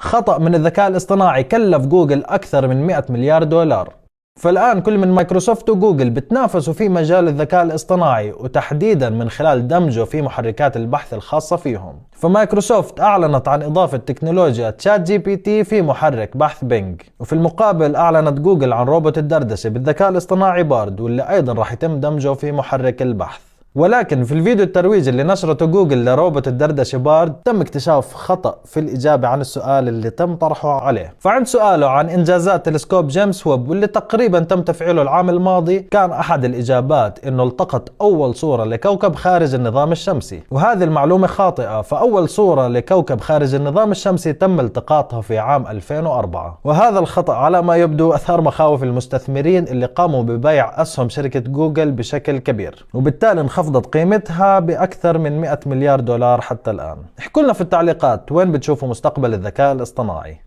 خطأ من الذكاء الاصطناعي كلف جوجل أكثر من 100 مليار دولار. فالآن كل من مايكروسوفت وجوجل بتنافسوا في مجال الذكاء الاصطناعي، وتحديدا من خلال دمجه في محركات البحث الخاصة فيهم. فمايكروسوفت أعلنت عن إضافة تكنولوجيا تشات جي بي تي في محرك بحث بينج، وفي المقابل أعلنت جوجل عن روبوت الدردشة بالذكاء الاصطناعي بارد، واللي أيضا راح يتم دمجه في محرك البحث. ولكن في الفيديو الترويجي اللي نشرته جوجل لروبوت الدردشة بارد تم اكتشاف خطأ في الإجابة عن السؤال اللي تم طرحه عليه. فعند سؤاله عن إنجازات تلسكوب جيمس ويب واللي تقريبا تم تفعيله العام الماضي، كان أحد الإجابات إنه التقط أول صورة لكوكب خارج النظام الشمسي، وهذه المعلومة خاطئة. فأول صورة لكوكب خارج النظام الشمسي تم التقاطها في عام 2004، وهذا الخطأ على ما يبدو أثار مخاوف المستثمرين اللي قاموا ببيع أسهم شركة جوجل بشكل كبير، وبالتالي انخفضت قيمتها بأكثر من 100 مليار دولار حتى الآن. احكوا لنا في التعليقات وين بتشوفوا مستقبل الذكاء الاصطناعي.